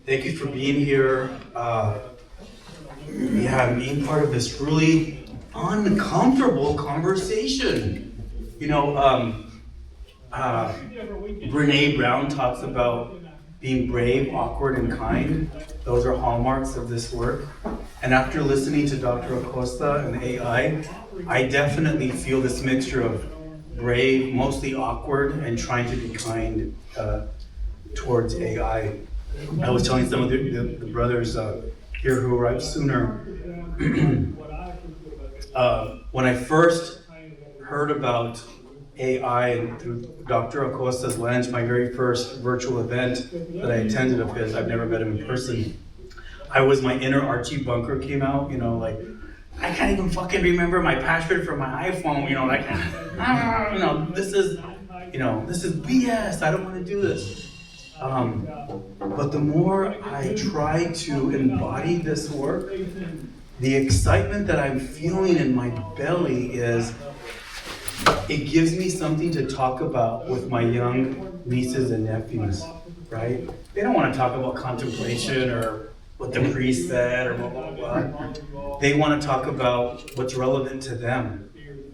Thank you for being here. Being part of this really uncomfortable conversation. You know, Brene Brown talks about being brave, awkward, and kind. Those are hallmarks of this work. And after listening to Dr. Acosta and AI, I definitely feel this mixture of brave, mostly awkward, and trying to be kind towards AI. I was telling some of the brothers here who arrived sooner, when I first heard about AI and through Dr. Acosta's lens, my very first virtual event that I attended of his, I've never met him in person, my inner Archie Bunker came out, you know, like, I can't even fucking remember my password for my iPhone, you know, like, this is BS, I don't want to do this. But the more I try to embody this work, the excitement that I'm feeling in my belly is, it gives me something to talk about with my young nieces and nephews, right? They don't want to talk about contemplation or what the priest said or blah, blah, blah. They want to talk about what's relevant to them.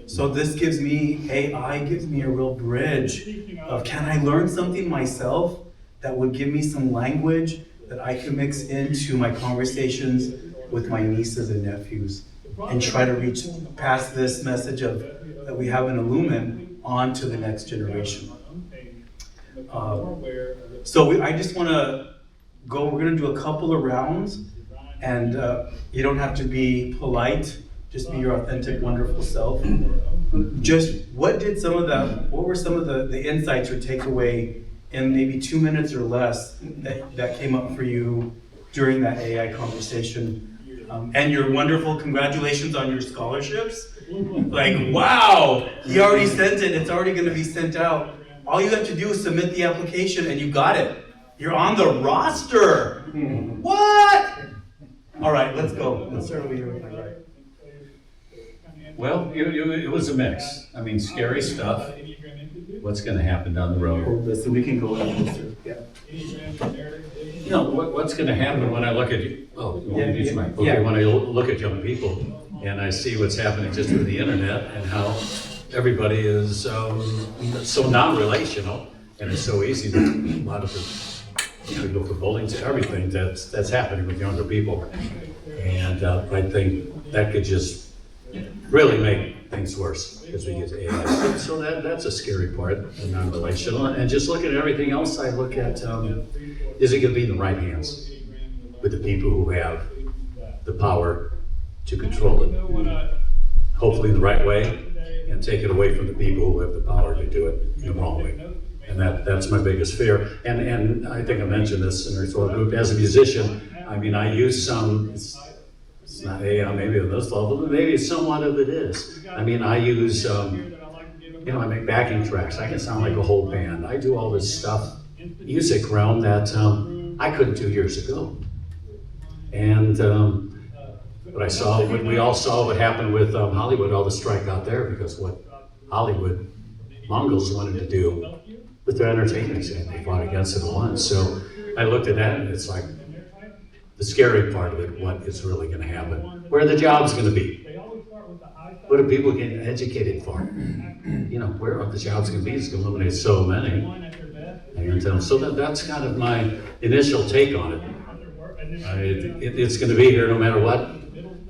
So this gives me, AI gives me a real bridge of, can I learn something myself that would give me some language that I can mix into my conversations with my nieces and nephews and try to reach past this message of that we have in Illuman on to the next generation. I just want to go, we're going to do a couple of rounds, and you don't have to be polite, just be your authentic, wonderful self. Just what were some of the insights or takeaway in maybe 2 minutes or less that came up for you during that AI conversation? And your wonderful congratulations on your scholarships. Like, wow, he already sent it. It's already going to be sent out. All you have to do is submit the application and you got it. You're on the roster. What? All right, let's go. Let's start over here with my right. Well, it was a mix. I mean, scary stuff. What's going to happen down the road? So we can go in. Yeah. You know, what's going to happen when I look at you? When I look at young people and I see what's happening just with the internet and how everybody is so non-relational, and it's so easy with a lot of the go for bullying to everything that's happening with younger people, and I think that could just really make things worse as we get to AI. So that's a scary part, the non-relational. And just look at everything else, I look at, is it going to be in the right hands with the people who have the power to control it? Hopefully in the right way, and take it away from the people who have the power to do it in the wrong way. And that's my biggest fear. And I think I mentioned this in our sort of group. As a musician, I mean, I use some, it's not AI maybe on this level, but maybe somewhat of it is. I mean, I use, I make backing tracks. I can sound like a whole band. I do all this stuff, music realm that I couldn't do years ago. And but we all saw what happened with Hollywood, all the strike out there, because what Hollywood Mongols wanted to do with their entertainment scene, they fought against it once. So I looked at that and it's like, the scary part of it, what is really going to happen? Where are the jobs going to be? What are people getting educated for? You know, where are the jobs going to be? It's going to eliminate so many. And so that's kind of my initial take on it. It's going to be here no matter what.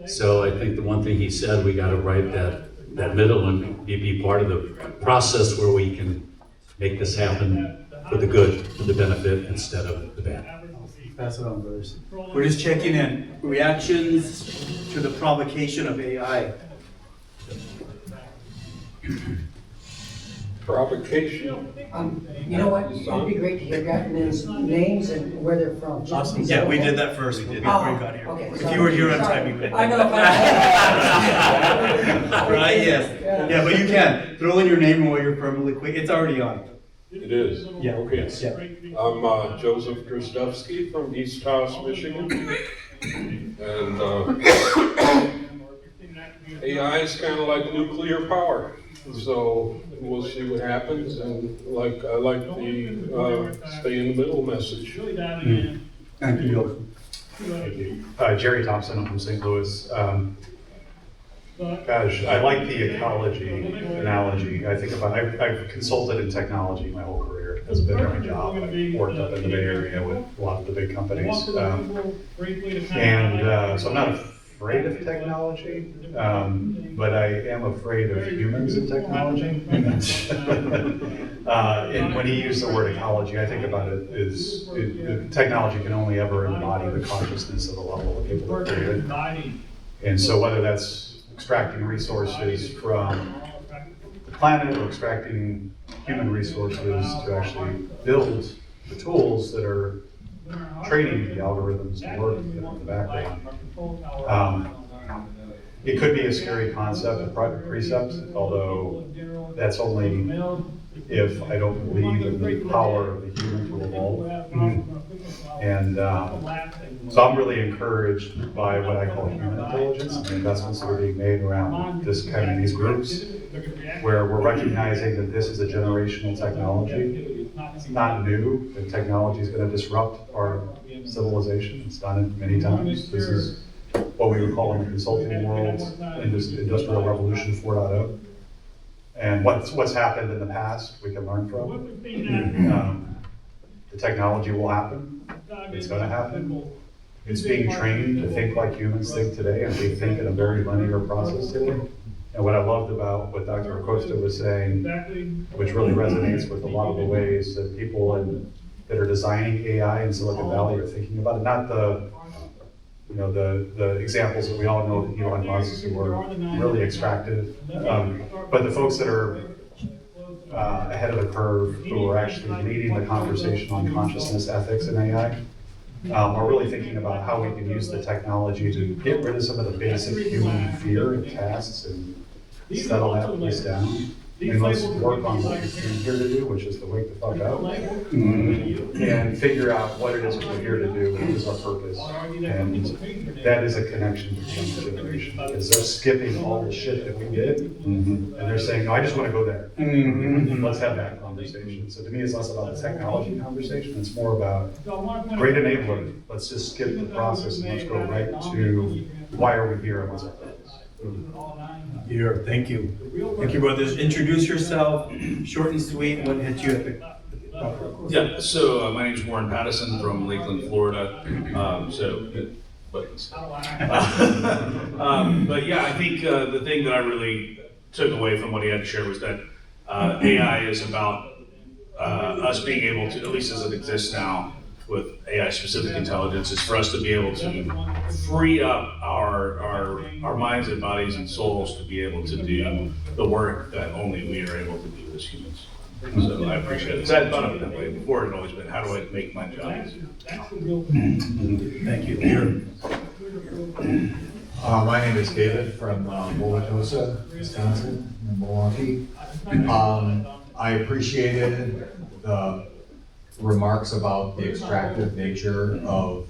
So I think the one thing he said, we got to write that middle and be part of the process where we can make this happen for the good, for the benefit, instead of the bad. Pass it on, brothers. We're just checking in. Reactions to the provocation of AI. Provocation. You know what? It'd be great to hear guys' names and where they're from. Awesome. Yeah, we did that first before you got here. Okay, if you were here on time, you would have. I know. Right? Yes. Yeah, but you can throw in your name and where you're from really quick. It's already on. It is? Yeah. Okay. Yeah. I'm Joseph Grzdowski from East Taos, Michigan. And AI is kind of like nuclear power. So we'll see what happens. And I like the stay in the middle message. Thank you. Thank you. Jerry Thompson, I'm from St. Louis. Gosh, I like the ecology analogy. I think about, I've consulted in technology my whole career. It's been my job. I've worked up in the Bay Area with a lot of the big companies. So I'm not afraid of technology, but I am afraid of humans in technology. And when he used the word ecology, I think about it as technology can only ever embody the consciousness of the level of people that create it. And so whether that's extracting resources from the planet or extracting human resources to actually build the tools that are training the algorithms to work in the background. It could be a scary concept, a precept, although that's only if I don't believe in the power of the human to evolve. And so I'm really encouraged by what I call human intelligence and the investments that are being made around this kind of these groups, where we're recognizing that this is a generational technology. It's not new. The technology is going to disrupt our civilization. It's done it many times. This is what we would call in the consulting world Industrial Revolution 4.0. And what's happened in the past, we can learn from. The technology will happen. It's going to happen. It's being trained to think like humans think today, and we think in a very linear process today. And what I loved about what Dr. Acosta was saying, which really resonates with a lot of the ways that people that are designing AI in Silicon Valley are thinking about it, not the examples that we all know of Elon Musk who are really extractive, but the folks that are ahead of the curve, who are actually leading the conversation on consciousness, ethics, and AI, are really thinking about how we can use the technology to get rid of some of the basic human fear and tasks and settle that piece down. And let's work on what you're here to do, which is to wake the fuck up and figure out what it is we're here to do, what is our purpose. And that is a connection to the younger generation, because they're skipping all the shit that we did, and they're saying, no, I just want to go there. Let's have that conversation. So to me, it's less about the technology conversation, it's more about great enabler. Let's just skip the process and let's go right to why are we here and what's our purpose. Here, thank you. Thank you, brothers. Introduce yourself, short and sweet, and what hit you at the Yeah, so my name's Warren Pattison from Lakeland, Florida. But yeah, I think the thing that I really took away from what he had to share was that AI is about us being able to, at least as it exists now, with AI-specific intelligence, is for us to be able to free up our minds and bodies and souls to be able to do the work that only we are able to do as humans. So I appreciate it. So I thought of it that way. Before it had always been, how do I make my job easier? Thank you. Here. My name is David from Acosta, Wisconsin, in Milwaukee. I appreciated the remarks about the extractive nature of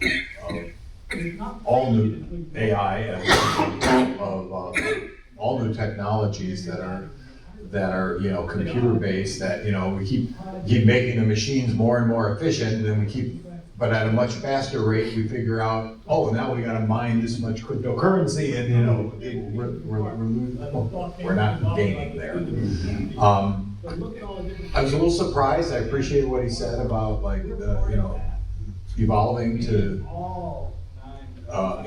all new AI and of all new technologies that are computer based, that we keep making the machines more and more efficient, and then but at a much faster rate we figure out, oh, now we got to mine this much cryptocurrency, and we're not gaining there. I was a little surprised. I appreciated what he said about evolving to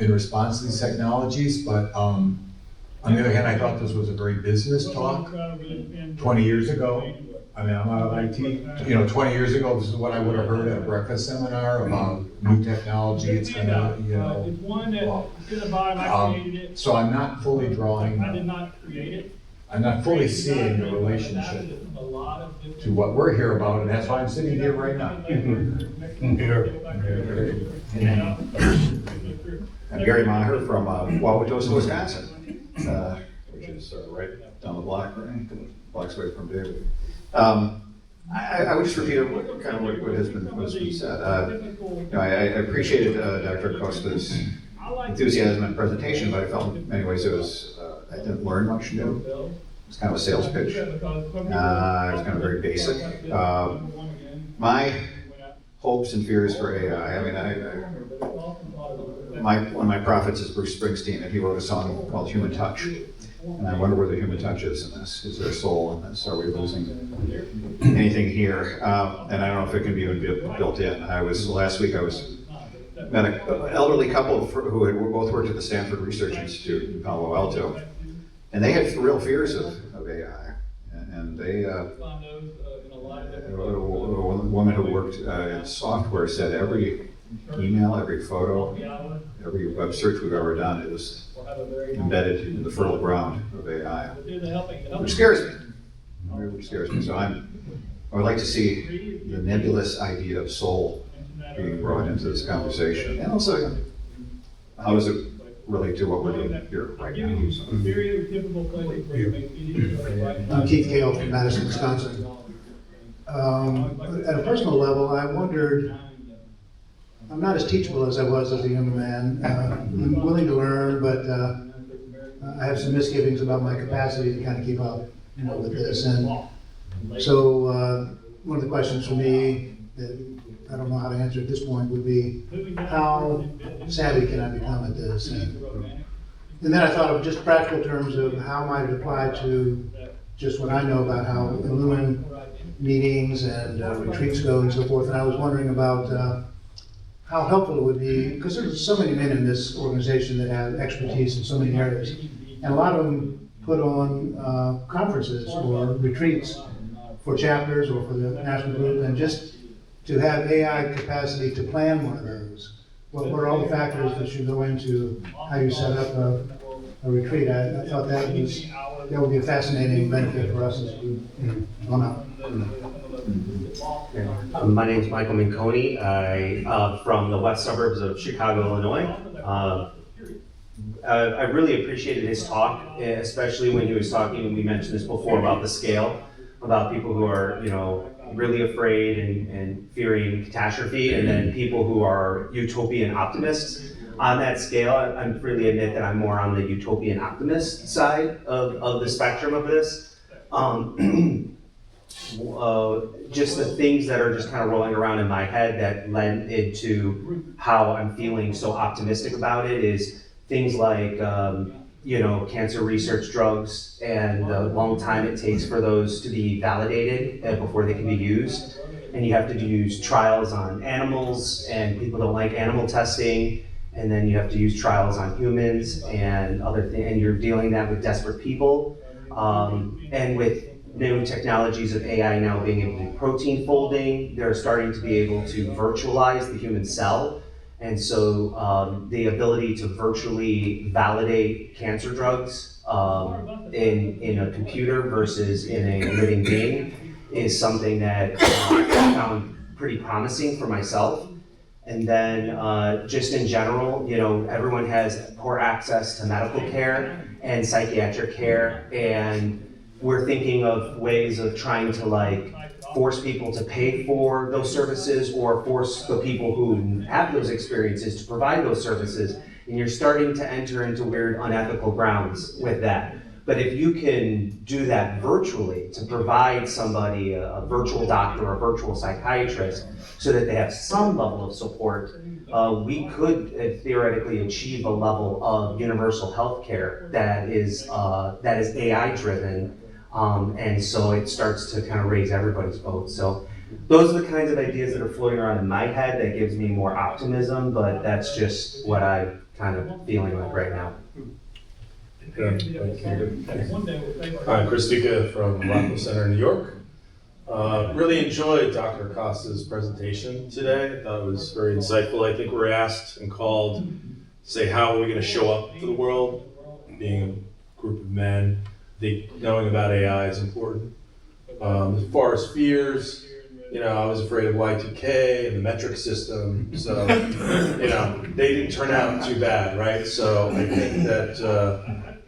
in response to these technologies, but on the other hand, I thought this was a very business talk. 20 years ago, I'm out of IT. 20 years ago, this is what I would have heard at a breakfast seminar about new technology. It's gonna, so I'm not fully I'm not fully seeing the relationship to what we're here about, and that's why I'm sitting here right now. I'm Gary Maher from Wauwatosa, Wisconsin, which is right down the block, right? Blocks away from David. I would just repeat what has been said. I appreciated Dr. Acosta's enthusiasm and presentation, but I felt in many ways I didn't learn much new. It's kind of a sales pitch. It was kind of very basic. My hopes and fears for AI, one of my prophets is Bruce Springsteen, and he wrote a song called Human Touch. And I wonder where the human touch is in this. Is there a soul in this? Are we losing anything here? And I don't know if it can be even built in. Last week I met an elderly couple who had both worked at the Stanford Research Institute in Palo Alto, and they had real fears of AI. And they, a woman who worked in software said every email, every photo, every web search we've ever done is embedded in the fertile ground of AI, which scares me. Which scares me. So I would like to see the nebulous idea of soul being brought into this conversation, and also how does it relate to what we're doing here right now. I'm Keith Kale from Madison, Wisconsin. At a personal level, I wondered, I'm not as teachable as I was as a young man. I'm willing to learn, but I have some misgivings about my capacity to kind of keep up, with this. And so one of the questions for me that I don't know how to answer at this point would be, how savvy can I become at this? And then I thought of just practical terms of how might it apply to just what I know about how Illuman meetings and retreats go and so forth. And I was wondering about how helpful it would be, because there's so many men in this organization that have expertise in so many areas, and a lot of them put on conferences or retreats for chapters or for the national group, and just to have AI capacity to plan one of those. What are all the factors that should go into how you set up a retreat? I thought that would be a fascinating benefit for us as a group. My name is Michael Minconi. I'm from the west suburbs of Chicago, Illinois. I really appreciated his talk, especially when he was talking, we mentioned this before, about the scale, about people who are, really afraid and fearing catastrophe, and then people who are utopian optimists. On that scale, I freely admit that I'm more on the utopian optimist side of the spectrum of this. Just the things that are just kind of rolling around in my head that lend into how I'm feeling so optimistic about it is things like, cancer research drugs and the long time it takes for those to be validated before they can be used. And you have to use trials on animals, and people don't like animal testing. And then you have to use trials on humans and other things, and you're dealing that with desperate people. And with new technologies of AI now being able to do protein folding, they're starting to be able to virtualize the human cell. And so the ability to virtually validate cancer drugs in a computer versus in a living being is something that I found pretty promising for myself. And then just in general, everyone has poor access to medical care and psychiatric care, and we're thinking of ways of trying to force people to pay for those services or force the people who have those experiences to provide those services. And you're starting to enter into weird unethical grounds with that. But if you can do that virtually to provide somebody a virtual doctor or a virtual psychiatrist so that they have some level of support, we could theoretically achieve a level of universal health care that is AI driven. And so it starts to kind of raise everybody's boat. So those are the kinds of ideas that are floating around in my head that gives me more optimism, but that's just what I'm kind of feeling like right now. Hi, Chris Duca from Rockwell Center, New York. Really enjoyed Dr. Acosta's presentation today. I thought it was very insightful. I think we're asked and called to say, how are we going to show up to the world, being a group of men. I think knowing about AI is important. As far as fears, I was afraid of Y2K and the metric system, so, they didn't turn out too bad, right? So I think that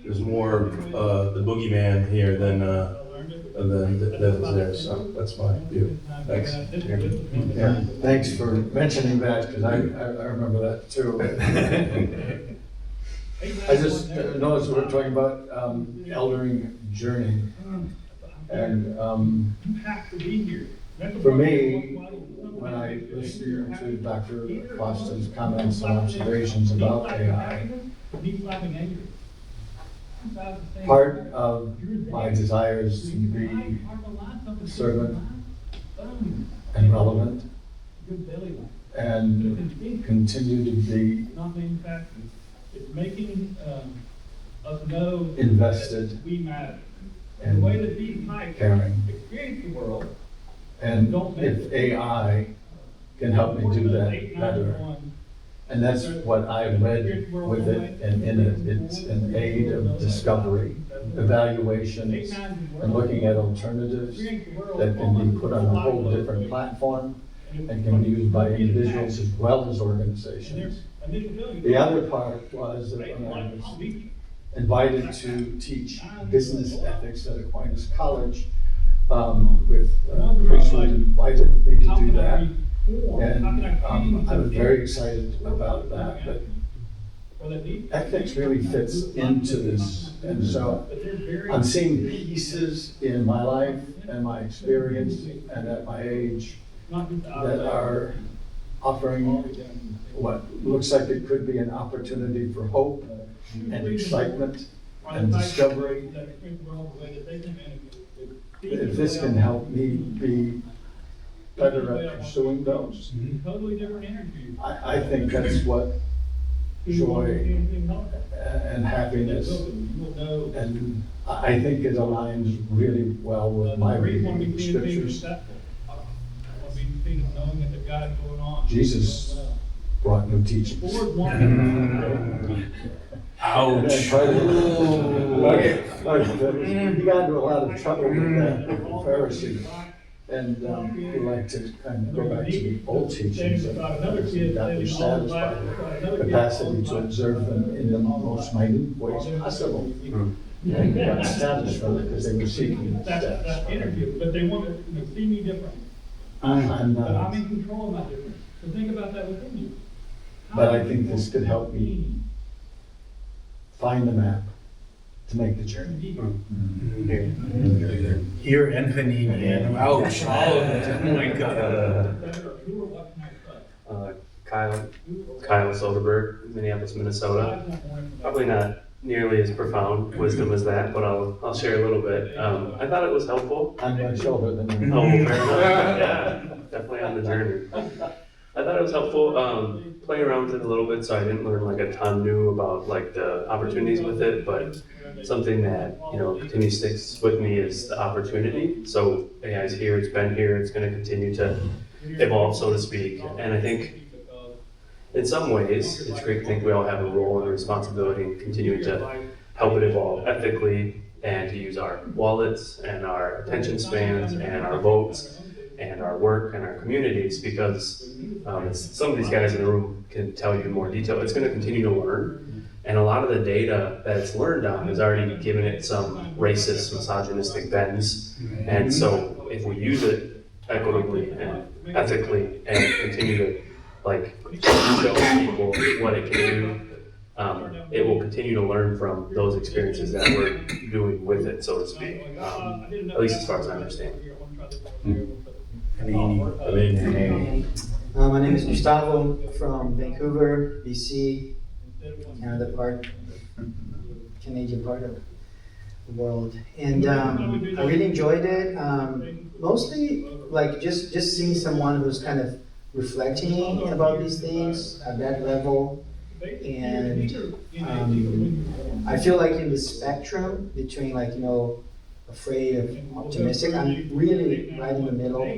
there's more the boogeyman here than is there, so that's my view. Thanks. Yeah, thanks for mentioning that, because I remember that too. I just noticed we're talking about eldering journey, and For me, when I listen to Dr. Acosta's comments and observations about AI, part of my desire is to be servant and relevant and continue to be invested and caring. And if AI can help me do that better, and that's what I read with it and in it, it's an aid of discovery, evaluations, and looking at alternatives that can be put on a whole different platform and can be used by individuals as well as organizations. The other part was that when I was invited to teach business ethics at Aquinas College, with priests who invited me to do that. And I was very excited about that, but ethics really fits into this. And so I'm seeing pieces in my life and my experience and at my age that are offering what looks like it could be an opportunity for hope and excitement and discovery. If this can help me be better at pursuing those, I think that's what joy and happiness, and I think it aligns really well with my reading of the scriptures. Jesus brought new teachings. Ouch. He got into a lot of trouble with that with the Pharisees. And we like to kind of go back to the old teachings and got their status by the capacity to observe them in the most minute ways possible. And got status from it because they were seeking status. But they want to see me different. I'm But not. I'm in control of my difference. So think about that within you. But I think this could help me find the map to make the journey. Ear and panini. Ouch. All of it. Oh my God. Kyle Soderberg, Minneapolis, Minnesota. Probably not nearly as profound wisdom as that, but I'll share a little bit. I thought it was helpful. I'm much older than you. Oh, fair enough. Yeah, definitely on the journey. I thought it was helpful playing around with it a little bit, so I didn't learn like a ton new about like the opportunities with it, but something that continues to stick with me is the opportunity. So AI is here, it's been here, it's going to continue to evolve, so to speak. And I think in some ways, it's great to think we all have a role and a responsibility in continuing to help it evolve ethically and to use our wallets and our attention spans and our votes and our work and our communities, because some of these guys in the room can tell you in more detail. It's going to continue to learn, and a lot of the data that it's learned on has already given it some racist, misogynistic bends. And so if we use it equitably and ethically and continue to show people what it can do, it will continue to learn from those experiences that we're doing with it, so to speak, at least as far as I understand. My name is Gustavo from Vancouver, BC, Canadian part of the world. And I really enjoyed it. Mostly just seeing someone who's kind of reflecting about these things at that level. And I feel like in the spectrum between afraid of optimistic, I'm really right in the middle.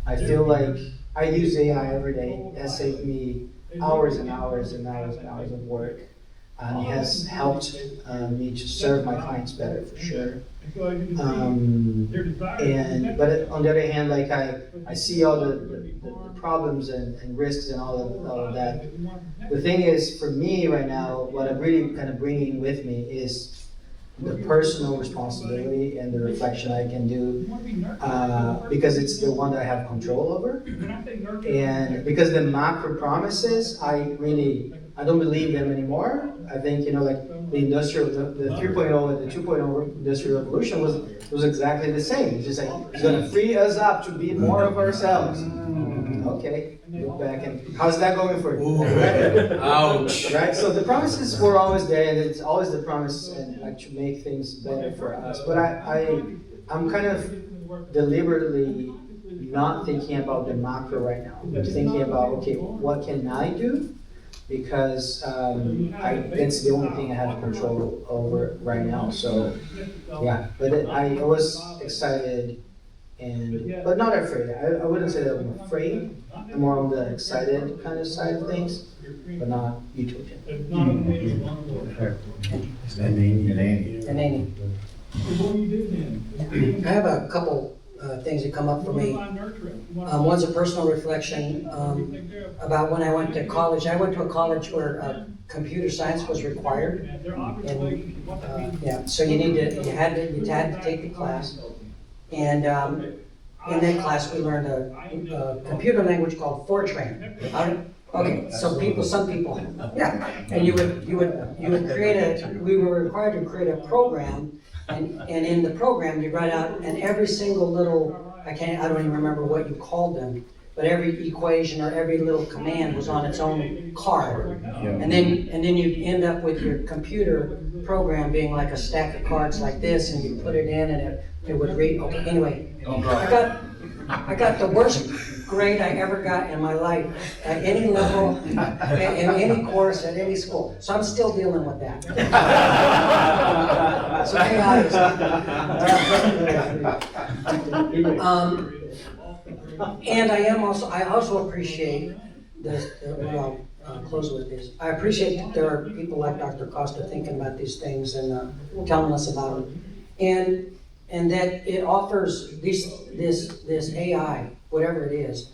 I feel like I use AI every day. It has saved me hours and hours and hours and hours of work. And it has helped me to serve my clients better, for sure. But on the other hand, I see all the problems and risks and all of that. The thing is, for me right now, what I'm really kind of bringing with me is the personal responsibility and the reflection I can do, because it's the one that I have control over. And because the macro promises, I really I don't believe them anymore. I think, like the 3.0 and the 2.0 industrial revolution was exactly the same. It's just like, it's gonna free us up to be more of ourselves. Okay, look back and, how's that going for you? Ouch. Right, so the promises were always there, and it's always the promise and like to make things better for us. But I'm kind of deliberately not thinking about the macro right now. I'm thinking about, okay, what can I do? Because that's the only thing I have control over right now. So yeah, but I was excited, but not afraid. I wouldn't say that I'm afraid. I'm more on the excited kind of side of things, but not utopian. And Amy. And Amy. I have a couple things that come up for me. One's a personal reflection about when I went to college. I went to a college where computer science was required, and so you had to take the class, and in that class we learned a computer language called Fortran. Okay, so some people, yeah, and you would create we were required to create a program. And in the program, you write out, and every single little, I don't even remember what you called them, but every equation or every little command was on its own card. And then you'd end up with your computer program being like a stack of cards like this, and you put it in, and it would read. Okay, anyway, I got the worst grade I ever got in my life at any level, in any course, at any school. So I'm still dealing with that. So hang on. And I also appreciate this, I'll close with this. I appreciate that there are people like Dr. Acosta thinking about these things and telling us about them. And that it offers this AI, whatever it is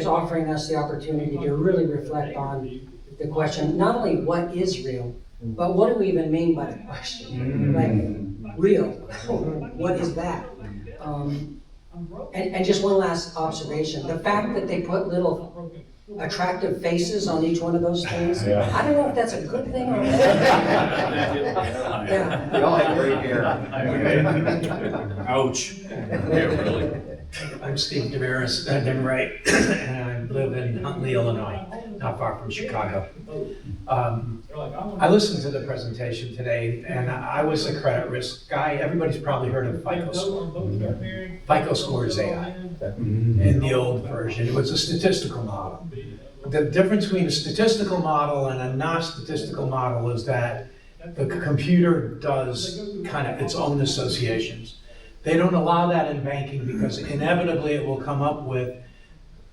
offering us the opportunity to really reflect on the question, not only what is real, but what do we even mean by the question? Like, real, what is that? And just one last observation, the fact that they put little attractive faces on each one of those things, I don't know if that's a good thing or not. Yeah. They all have great hair. Ouch. Really. I'm Steve Damaris, Demeray, and I live in Huntley, Illinois, not far from Chicago. I listened to the presentation today, and I was a credit risk guy. Everybody's probably heard of FICO score. FICO score is AI. In the old version, it was a statistical model. The difference between a statistical model and a non-statistical model is that the computer does kind of its own associations. They don't allow that in banking because inevitably it will come up with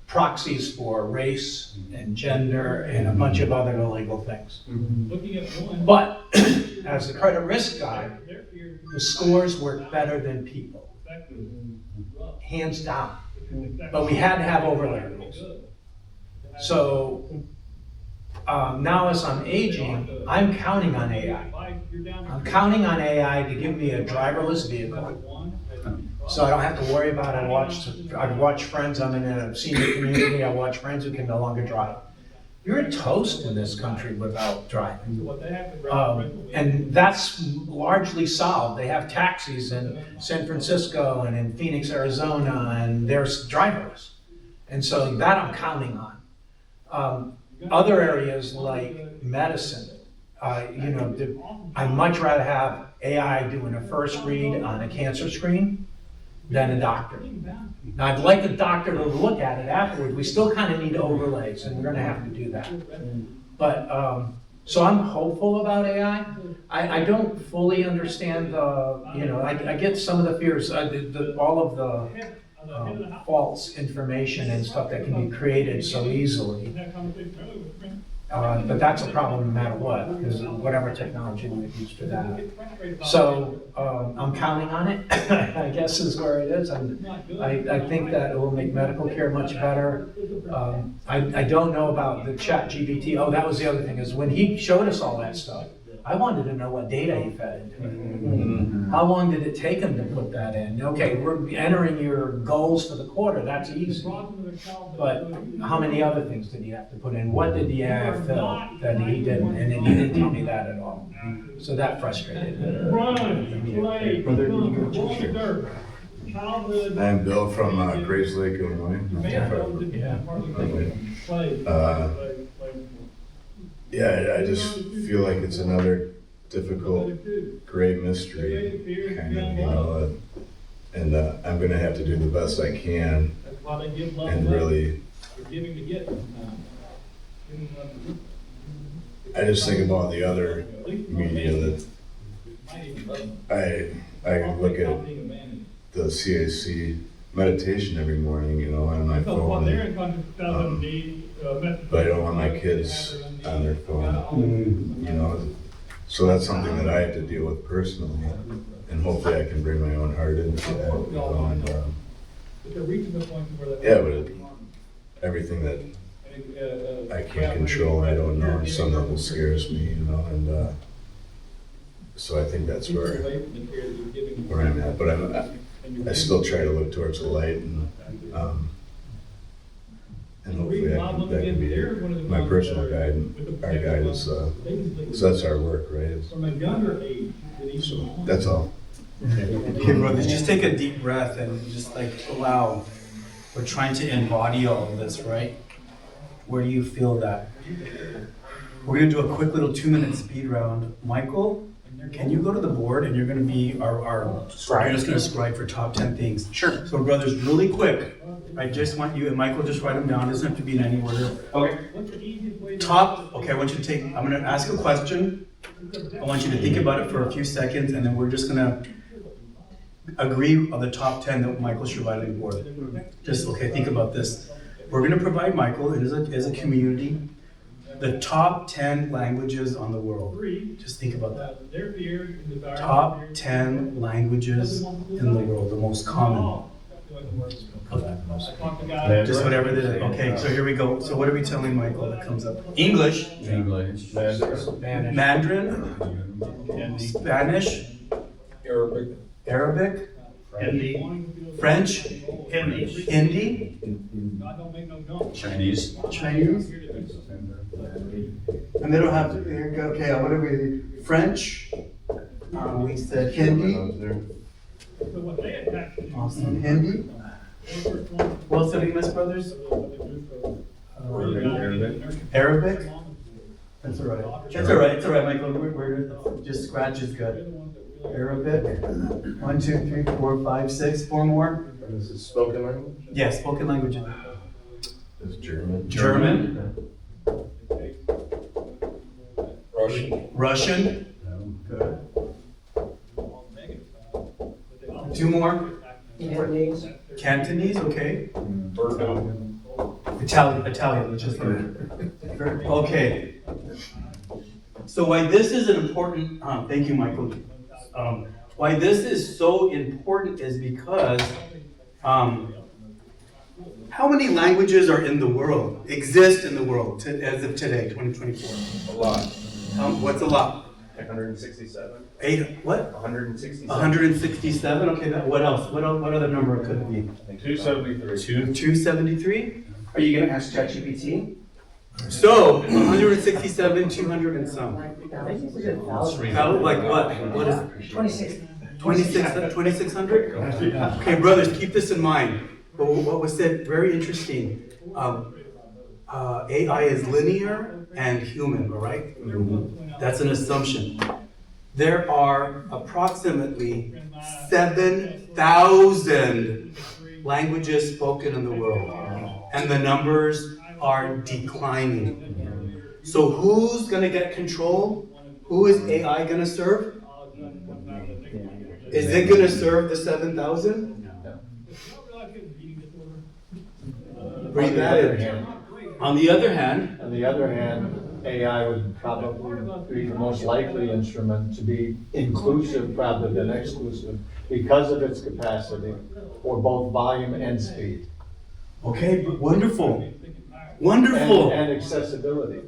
proxies for race and gender and a bunch of other illegal things. But as the credit risk guy, the scores work better than people, hands down. But we had to have overlay rules. So now as I'm aging, I'm counting on AI. I'm counting on AI to give me a driverless vehicle. So I don't have to worry about it. I watch friends, I'm in a senior community, I watch friends who can no longer drive. You're a toast in this country without driving. And that's largely solved. They have taxis in San Francisco and in Phoenix, Arizona, and there's driverless. And so that I'm counting on. Other areas like medicine, I'd much rather have AI doing a first read on a cancer screen than a doctor. Now, I'd like a doctor to look at it afterwards. We still kind of need overlays, and we're going to have to do that. But, so I'm hopeful about AI. I don't fully understand I get some of the fears, all of the false information and stuff that can be created so easily. But that's a problem no matter what, because whatever technology we use for that. So I'm counting on it, I guess is where it is. I think that it will make medical care much better. I don't know about the ChatGPT. Oh, that was the other thing, is when he showed us all that stuff, I wanted to know what data he fed into. How long did it take him to put that in? Okay, we're entering your goals for the quarter, that's easy. But how many other things did he have to put in? What did the AI fill that he didn't? And then he didn't tell me that at all. So that frustrated me. I'm Bill from Graves Lake, Illinois. Yeah, I just feel like it's another difficult, great mystery, kind of, you know, and I'm gonna have to do the best I can, and really, I just think about the other media that I look at the CAC meditation every morning, you know, on my phone. But I don't want my kids on their phone, you know. So that's something that I have to deal with personally, and hopefully I can bring my own heart into that, you know. And, yeah, but everything that I can't control, I don't know, on some level scares me, you know, and so I think that's where I'm at. But I still try to look towards the light, and hopefully that can be my personal guide. Our guide is, so that's our work, right? So that's all. Okay, brothers, just take a deep breath and just like allow. We're trying to embody all of this, right? Where do you feel that? We're gonna do a quick little 2-minute speed round. Michael, can you go to the board and you're gonna be our scribe? You're just gonna scribe for top 10 things. Sure. So brothers, really quick, I just want you and Michael just write them down. It doesn't have to be in any order. Okay. Okay, I want you to take, I'm gonna ask a question. I want you to think about it for a few seconds, and then we're just gonna agree on the top 10 that Michael should write on the board. Just, okay, think about this. We're gonna provide Michael as a community the top 10 languages on the world. Just think about that. Top 10 languages in the world, the most common. Just whatever it is. Okay, so here we go. So what are we telling Michael that comes up? English. Mandarin. Spanish. Arabic. Hindi. French. Hindi. Chinese. And they don't have to, okay, what are we, French? We said Hindi. Awesome, Hindi. What else did we miss, brothers? Arabic? That's all right. That's all right, it's all right, Michael, we're just scratch is good. Arabic, 1, 2, 3, 4, 5, 6, 4 more. This is spoken language? Yes, spoken language. It's German. German. Russian. Good. 2 more. Cantonese. Cantonese, okay. Italian, which is okay. So why this is an important, thank you, Michael. Why this is so important is because how many languages are in the world, exist in the world as of today, 2024? A lot. What's a lot? 167. What? 167. 167, okay, what else? What other number could it be? 273. 273? Are you gonna ask ChatGPT? So, 167, 200 and some. Like what? What is it? 2600? Okay, brothers, keep this in mind. But what was said, very interesting. AI is linear and human, all right? That's an assumption. There are approximately 7,000 languages spoken in the world, and the numbers are declining. So who's gonna get control? Who is AI gonna serve? Is it gonna serve the 7,000? Bring that in. On the other hand, AI would probably be the most likely instrument to be inclusive rather than exclusive because of its capacity for both volume and speed. okay, wonderful. Wonderful. And accessibility.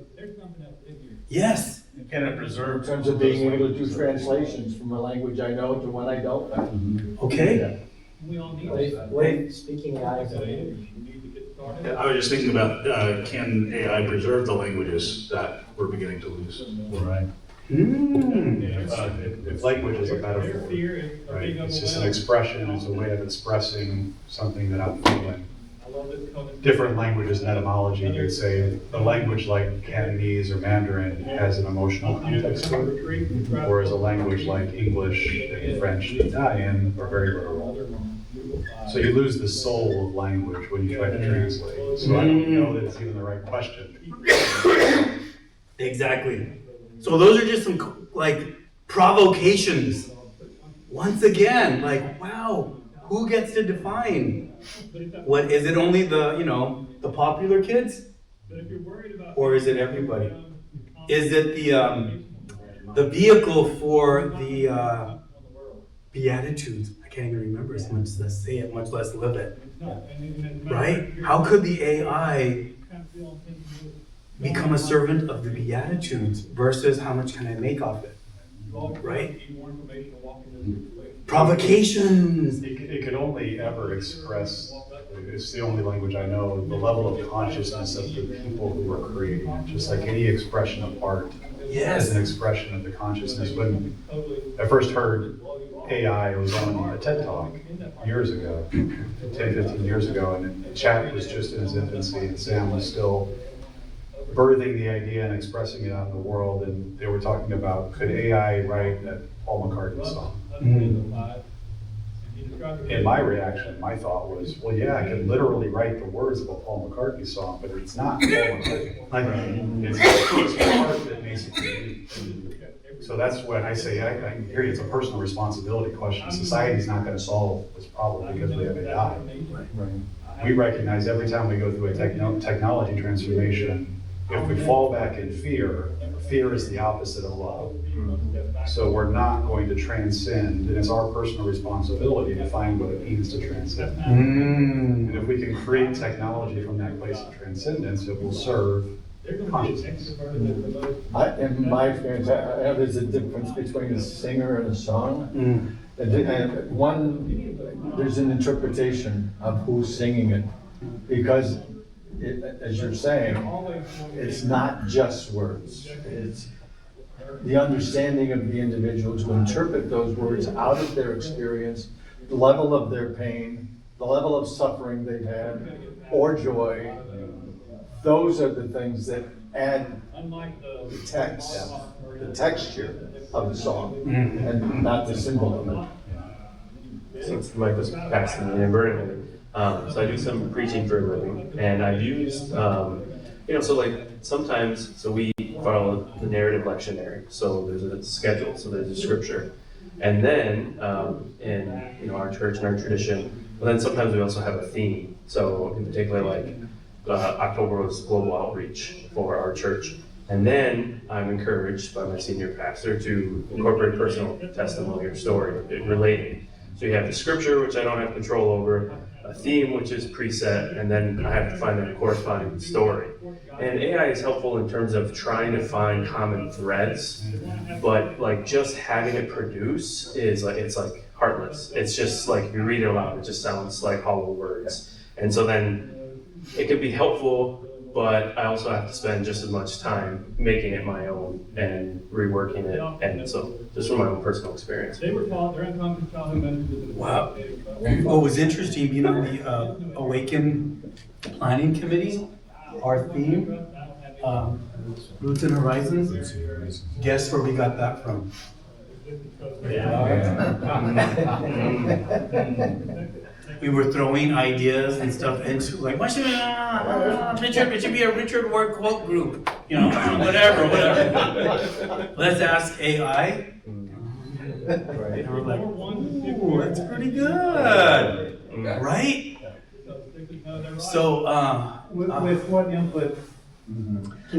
Yes. Can it preserve? In terms of being able to do translations from a language I know to one I don't know. Okay. We all need Wait, speaking AI. Yeah, I was just thinking about, can AI preserve the languages that we're beginning to lose? Right. If language is a metaphor, right? It's just an expression, it's a way of expressing something that I'm feeling. Different languages and etymology, they'd say a language like Cantonese or Mandarin has an emotional context to it, whereas a language like English and French and Italian are very literal. So you lose the soul of language when you try to translate. So I don't know that it's even the right question. Exactly. So those are just some like provocations. Once again, like, wow, who gets to define? What is it? Only the, the popular kids, or is it everybody? Is it the vehicle for the Beatitudes? I can't even remember as much as say it, much less live it. Right? How could the AI become a servant of the Beatitudes versus how much can I make off it? Right? Provocations. It could only ever express, it's the only language I know, the level of consciousness of the people who are creating it. Just like any expression of art is an expression of the consciousness. When I first heard AI, it was on a TED Talk years ago, 10, 15 years ago, and chat was just in its infancy, and Sam was still birthing the idea and expressing it out in the world, and they were talking about, could AI write that Paul McCartney song? And my reaction, my thought was, well, yeah, I can literally write the words of a Paul McCartney song, but it's not Paul McCartney. It's art that makes it unique. So that's when I say, I hear you, it's a personal responsibility question. Society's not going to solve this problem because we have AI. We recognize every time we go through a technology transformation, if we fall back in fear, fear is the opposite of love. So we're not going to transcend, and it's our personal responsibility to find what it means to transcend. And if we can create technology from that place of transcendence, it will serve consciousness. In my experience, there's a difference between a singer and a song. And one, there's an interpretation of who's singing it, because as you're saying, it's not just words. It's the understanding of the individual to interpret those words out of their experience, the level of their pain, the level of suffering they've had, or joy. Those are the things that add the text, the texture of the song, and not the symbol of it. Since the mic was passing me and burning me. So I do some preaching for a living, and I've used, so like sometimes, so we follow the narrative lectionary. So there's a schedule, so there's a scripture. And then in our church and our tradition, but then sometimes we also have a theme. So in particular, like October was global outreach for our church. And then I'm encouraged by my senior pastor to incorporate personal testimony or story relating. So you have the scripture, which I don't have control over, a theme, which is preset, and then I have to find a corresponding story. And AI is helpful in terms of trying to find common threads, but like just having it produce is like, it's like heartless. It's just like, you read it aloud, it just sounds like hollow words. And so then it could be helpful, but I also have to spend just as much time making it my own and reworking it. And so, just from my own personal experience. They were taught their unconscious childhood messages. Wow. What was interesting, the Awaken Planning Committee, our theme, Roots and Horizons. Guess where we got that from? We were throwing ideas and stuff into like, what should it should be a Richard Ward quote group, whatever. Let's ask AI. And we're like, ooh, that's pretty good, right? So, with what input?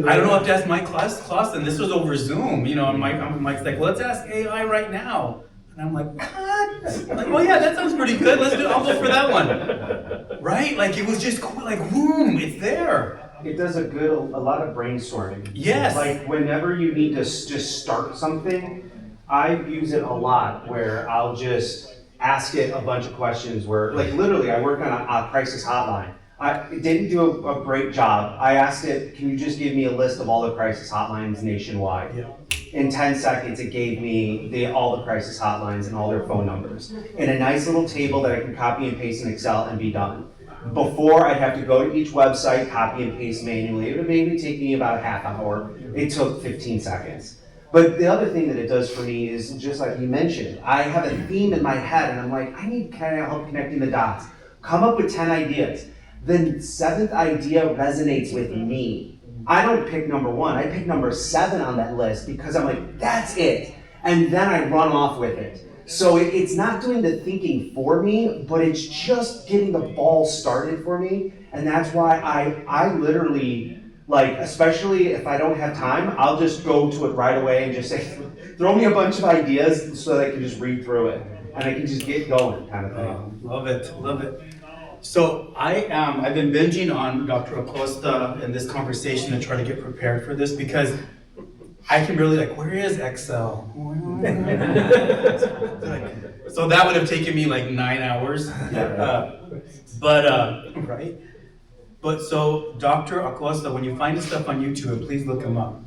I don't know if that's my class, and this was over Zoom, and Mike's like, well, let's ask AI right now. And I'm like, what? Like, oh yeah, that sounds pretty good. I'll go for that one. Right? Like, it was just cool, like, boom, it's there. it does a lot of brainstorming. Yes. Like whenever you need to just start something, I use it a lot where I'll just ask it a bunch of questions where, like literally I work on a crisis hotline. It didn't do a great job. I asked it, can you just give me a list of all the crisis hotlines nationwide? Yeah. In 10 seconds, it gave me all the crisis hotlines and all their phone numbers in a nice little table that I can copy and paste in Excel and be done. Before, I'd have to go to each website, copy and paste manually. It would maybe take me about a half hour. It took 15 seconds. But the other thing that it does for me is, just like you mentioned, I have a theme in my head and I'm like, I need help connecting the dots. Come up with 10 ideas. The 7th idea resonates with me. I don't pick number 1, I pick number 7 on that list because I'm like, that's it. And then I run off with it. So it's not doing the thinking for me, but it's just getting the ball started for me. And that's why I literally, like, especially if I don't have time, I'll just go to it right away and just say, throw me a bunch of ideas so that I can just read through it. And I can just get going, kind of thing. Love it, love it. So I've been binging on Dr. Acosta and this conversation and trying to get prepared for this because I can really where is Excel? So that would have taken me like 9 hours. Right? But so Dr. Acosta, when you find his stuff on YouTube, please look him up.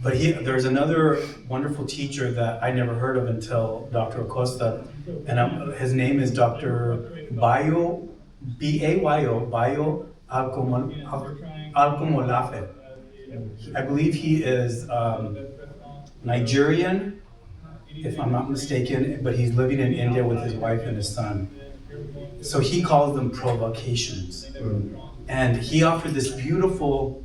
But there's another wonderful teacher that I never heard of until Dr. Acosta, and his name is Dr. Bayo, B-A-Y-O, Bayo Alcomolafe. I believe he is Nigerian, if I'm not mistaken, but he's living in India with his wife and his son. So he calls them provocations. And he offered this beautiful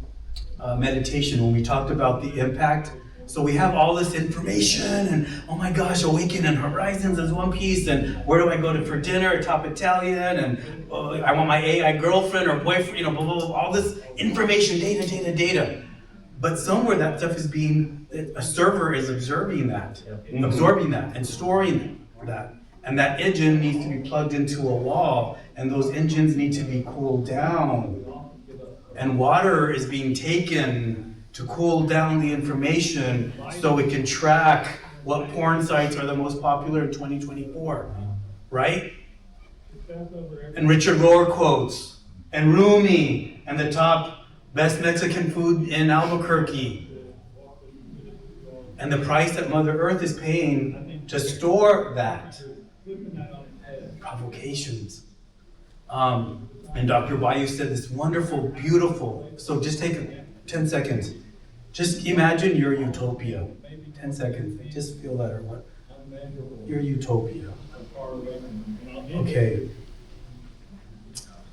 meditation when we talked about the impact. So we have all this information and, oh my gosh, Awaken and Horizons is one piece, and where do I go for dinner, top Italian, and I want my AI girlfriend or boyfriend, blah, blah, blah, all this information, data. But somewhere that stuff is a server is absorbing that and storing that. And that engine needs to be plugged into a wall, and those engines need to be cooled down. And water is being taken to cool down the information so it can track what porn sites are the most popular in 2024, right? And Richard Rohr quotes, and Rumi, and the top best Mexican food in Albuquerque. And the price that Mother Earth is paying to store that. Provocations. And Dr. Bayu said this wonderful, beautiful, so just take 10 seconds. Just imagine your utopia. 10 seconds, just feel that or what? Your utopia. Okay.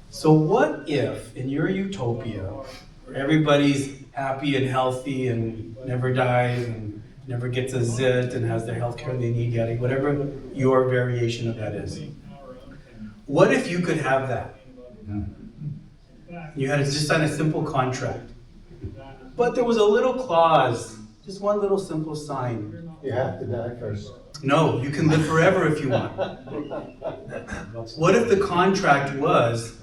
So what if in your utopia, where everybody's happy and healthy and never dies and never gets a zit and has their health care they need, getting whatever your variation of that is. What if you could have that? You had to just sign a simple contract. But there was a little clause, just one little simple sign. You have to die first. No, you can live forever if you want. What if the contract was,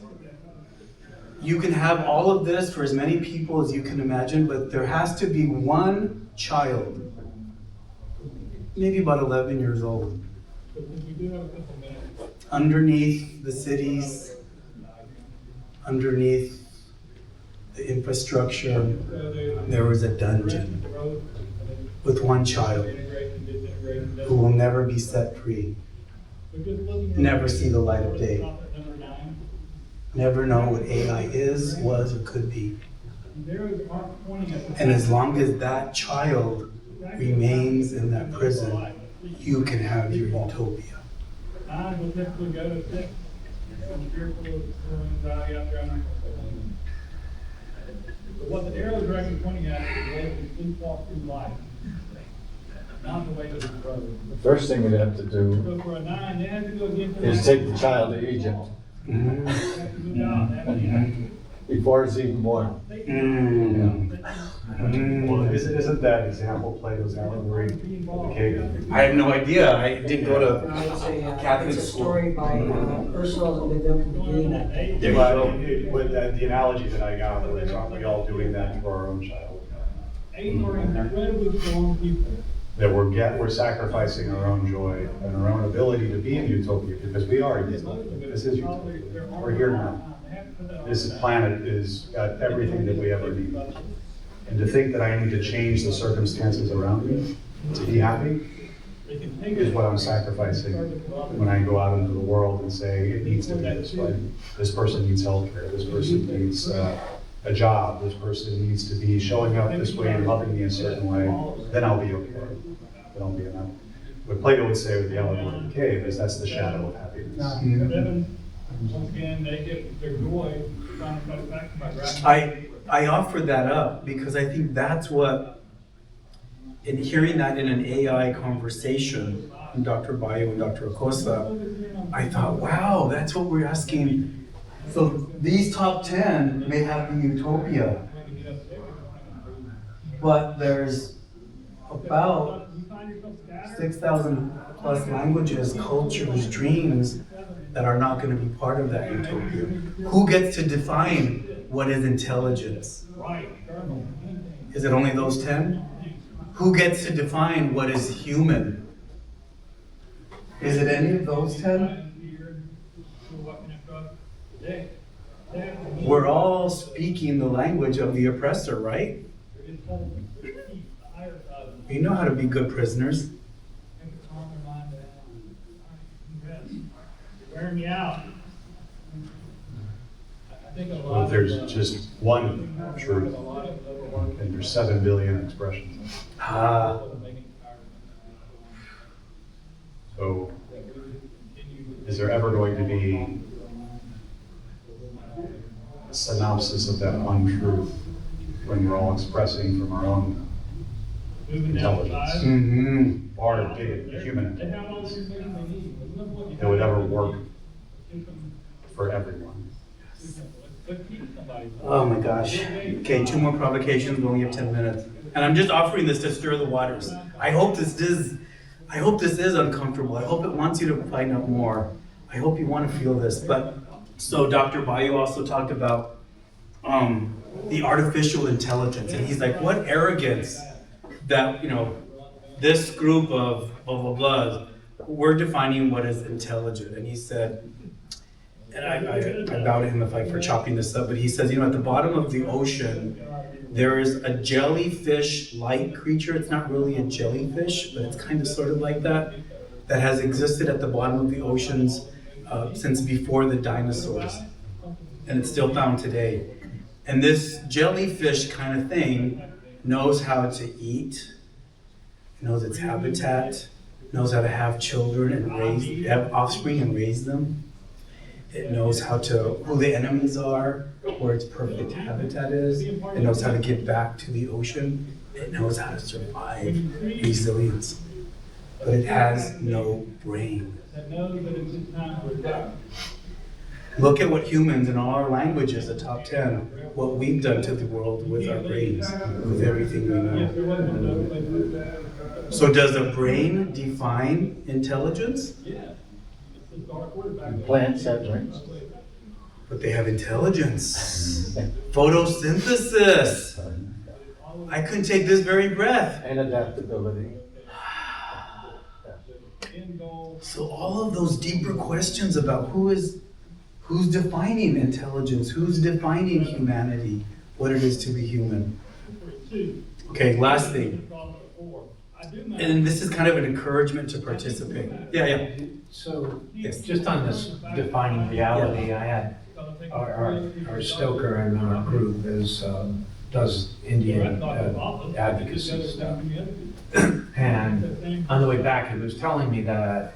you can have all of this for as many people as you can imagine, but there has to be one child, maybe about 11 years old, underneath the cities, underneath the infrastructure, there was a dungeon with one child who will never be set free, never see the light of day, never know what AI is, was, or could be. And as long as that child remains in that prison, you can have your utopia. What the arrow is directly pointing at is the way we sleepwalk through life, not the way to the road. The first thing you'd have to do So for a 9, they have to go against the is take the child to Egypt before it's even born. Mm. Isn't that example Plato's allegory of the cave? I have no idea. I didn't go to Catholic It's a school. story by Ursula Le Guin. With the analogy that I got was, aren't we all doing that for our own child? Incredibly strong people. That we're sacrificing our own joy and our own ability to be in utopia, because we are utopia. This is utopia. We're here now. This planet has got everything that we ever need. And to think that I need to change the circumstances around me to be happy is what I'm sacrificing when I go out into the world and say it needs to be this way. This person needs healthcare. This person needs a job. This person needs to be showing up this way and loving me a certain way. Then I'll be okay. Then I'll be enough. What Plato would say with the allegory of the cave is that's the shadow of happiness. Once again, they get their joy trying to cut it back by grabbing. I offer that up because I think that's what, in hearing that in an AI conversation, from Dr. Bayo and Dr. Acosta, I thought, wow, that's what we're asking. So these top 10 may have the utopia, but there's about 6,000 plus languages, cultures, dreams that are not going to be part of that utopia. Who gets to define what is intelligence? Is it only those 10? Who gets to define what is human? Is it any of those 10? We're all speaking the language of the oppressor, right? We know how to be good prisoners. Wearing me out. Well, if there's just one truth, and there's 7 billion expressions. So, is there ever going to be a synopsis of that one truth when we're all expressing from our own intelligence, part of human intelligence, that would ever work for everyone? Oh my gosh. Okay, 2 more provocations, we only have 10 minutes. And I'm just offering this to stir the waters. I hope this is uncomfortable. I hope it wants you to find out more. I hope you want to feel this. But so Dr. Bayo also talked about the artificial intelligence. And he's like, what arrogance that, this group of blah, blah, blah, we're defining what is intelligent. And he said, and I bow to him for chopping this up, but he says, at the bottom of the ocean, there is a jellyfish-like creature. It's not really a jellyfish, but it's kind of sort of like that has existed at the bottom of the oceans since before the dinosaurs. And it's still found today. And this jellyfish kind of thing knows how to eat, knows its habitat, knows how to have children and have offspring and raise them. It knows who the enemies are, where its perfect habitat is. It knows how to get back to the ocean. It knows how to survive resilience. But it has no brain. Look at what humans in all our languages, the top 10, what we've done to the world with our brains, with everything we know. So does a brain define intelligence? Plants have brains. But they have intelligence. Photosynthesis. I couldn't take this very breath. And adaptability. So all of those deeper questions about who's defining intelligence, who's defining humanity, what it is to be human. Okay, last thing. And this is kind of an encouragement to participate. Yeah. So, just on this defining reality, I had our stoker in our group does Indian advocacy stuff. And on the way back, he was telling me that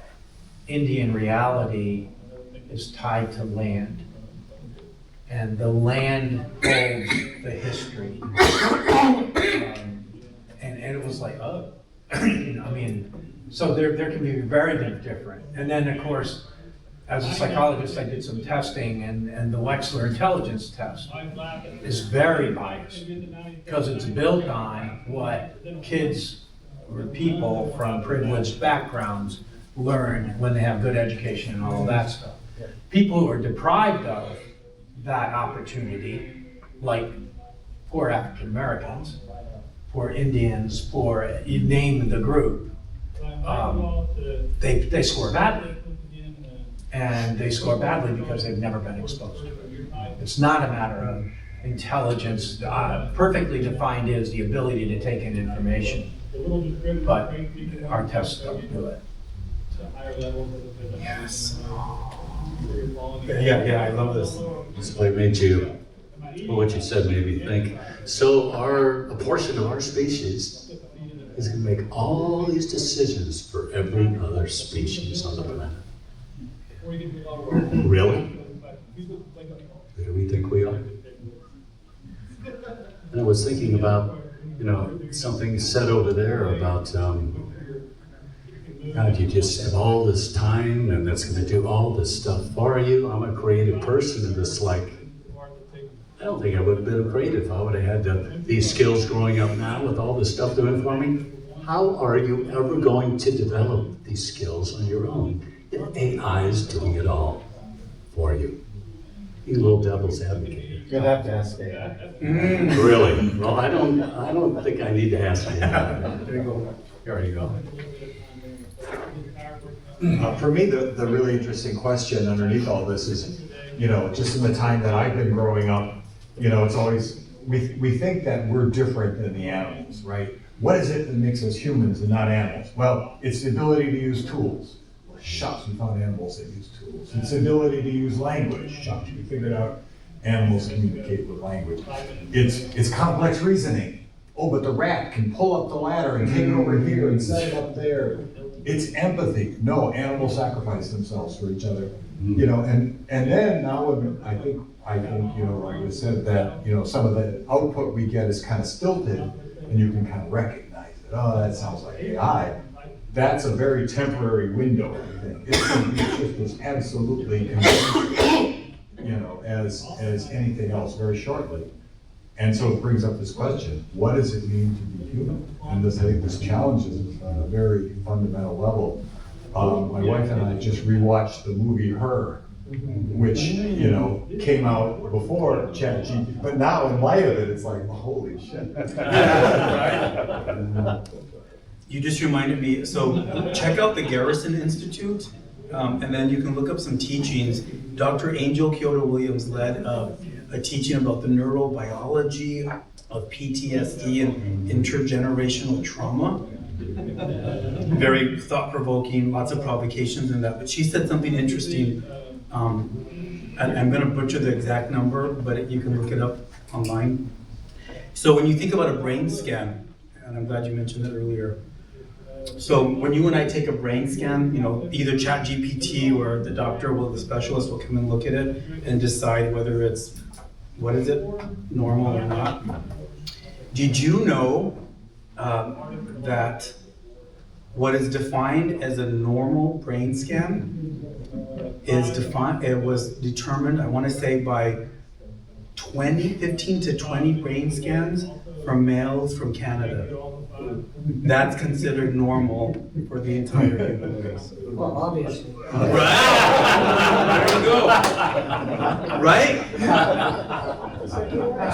Indian reality is tied to land. And the land holds the history. And it was like, oh. So there can be very different. And then, of course, as a psychologist, I did some testing, and the Wechsler intelligence test is very biased because it's built on what kids or people from privileged backgrounds learn when they have good education and all that stuff. People who are deprived of that opportunity, like poor African Americans, poor Indians, poor, you name the group, they score badly. And they score badly because they've never been exposed to it. It's not a matter of intelligence. Perfectly defined is the ability to take in information, but our tests don't do it. Yes. Yeah, I love this. So it made you, what you said made me think, so a portion of our species is going to make all these decisions for every other species on the planet. Really? Who do we think we are? And I was thinking about, something said over there about, God, you just have all this time and that's going to do all this stuff for you. I'm a creative person, and it's like, I don't think I would have been creative if I would have had these skills growing up now with all this stuff doing for me. How are you ever going to develop these skills on your own if AI is doing it all for you? You little devil's advocate. You'll have to ask AI. Really? Well, I don't think I need to ask AI. There you go. There you go. For me, the really interesting question underneath all this is, just in the time that I've been growing up, it's always, we think that we're different than the animals, right? What is it that makes us humans and not animals? Well, it's the ability to use tools. Shucks, we found animals that use tools. It's the ability to use language. Shucks, we figured out animals communicate with language. It's complex reasoning. Oh, but the rat can pull up the ladder and take it over here and set it up there. It's empathy. No, animals sacrifice themselves for each other. And then now I think like I said that some of the output we get is kind of stilted, and you can kind of recognize it. Oh, that sounds like AI. That's a very temporary window, I think. It's going to be just as absolutely as anything else very shortly. And so it brings up this question: what does it mean to be human? And I think this challenges us on a very fundamental level. My wife and I just rewatched the movie Her, which came out before ChatGPT, but now in light of it, it's like, holy shit. You just reminded me, so check out the Garrison Institute, and then you can look up some teachings. Dr. Angel Kyoto Williams led a teaching about the neurobiology of PTSD and intergenerational trauma. Very thought-provoking, lots of provocations in that. But she said something interesting. And I'm going to butcher the exact number, but you can look it up online. So when you think about a brain scan, and I'm glad you mentioned that earlier. So when you and I take a brain scan, either ChatGPT or the doctor the specialist will come and look at it and decide whether it's, normal or not. Did you know that what is defined as a normal brain scan was determined, I want to say, by 15 to 20 brain scans from males from Canada. That's considered normal for the entire human race. Well, obviously. Right? There we go. Right?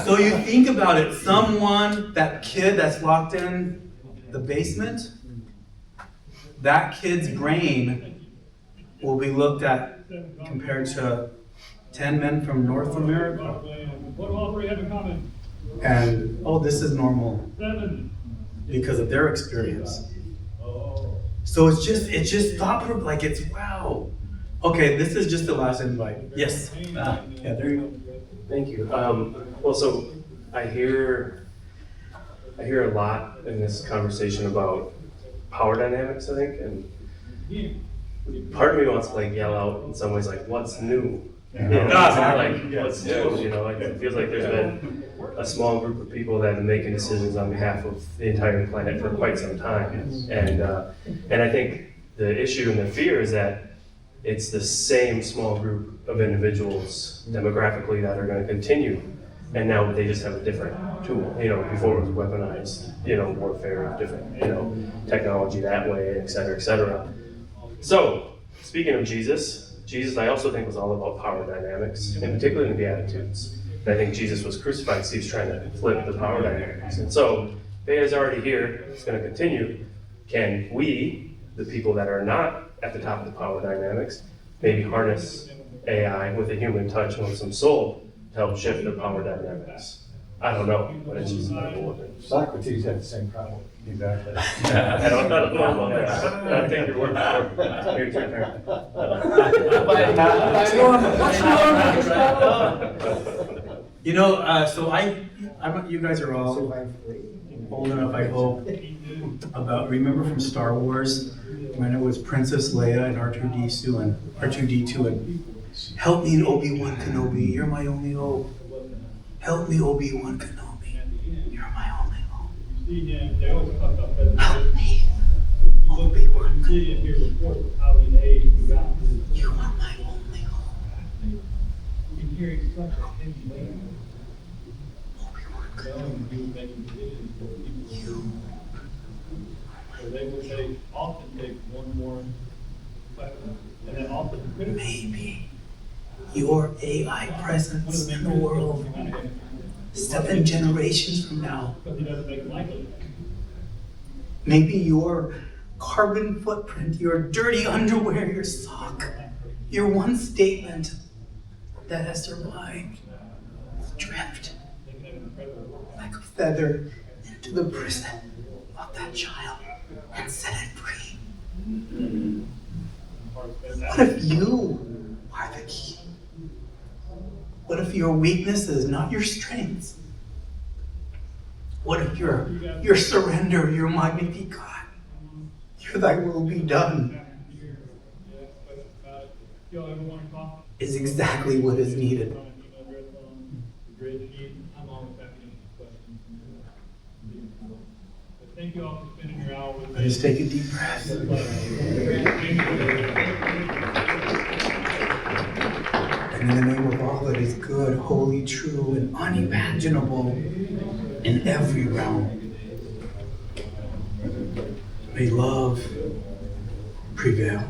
So you think about it, that kid that's locked in the basement, that kid's brain will be looked at compared to 10 men from North America. And, this is normal because of their experience. So it's just thought-provoking, like it's wow. Okay, this is just the last invite. Yes. Yeah, there you go. Thank you. Well, so I hear a lot in this conversation about power dynamics, I think, and part of me wants to yell out in some ways what's new? What's new? It feels like there's been a small group of people that have been making decisions on behalf of the entire planet for quite some time, and I think the issue and the fear is that it's the same small group of individuals demographically that are going to continue. And now they just have a different tool. You know, before it was weaponized, you know, warfare, different, you know, technology that way, et cetera, et cetera. So, speaking of Jesus I also think was all about power dynamics, and particularly in the Beatitudes. And I think Jesus was crucified, so he was trying to flip the power dynamics. And so, Bea is already here, it's going to continue. Can we, the people that are not at the top of the power dynamics, maybe harness AI with a human touch and with some soul to help shift the power dynamics? I don't know, but it's just not working. Socrates had the same problem. Exactly. I don't know about that. I'll take your word for it. Here's your turn. You know, so you guys are all old enough, I hope, remember from Star Wars, when it was Princess Leia and R2D2 and help me, Obi-Wan Kenobi, you're my only hope. Help me, Obi-Wan Kenobi, you're my only hope. Help me, Obi-Wan Kenobi, you are my only hope. Obi-Wan Kenobi, you. They would often take one more weapon, and then often Maybe your AI presence in the world 7 generations from now. Maybe your carbon footprint, your dirty underwear, your sock, your one statement that has survived drift like a feather into the prison of that child and set it free. What if you are the key? What if your weakness is not your strengths? What if your surrender, your Magnificat, your thy will be done is exactly what is needed? Thank you all for spending your hour with me. Let us take a deep breath. And in the name of all that is good, holy, true, and unimaginable in every realm, may love prevail.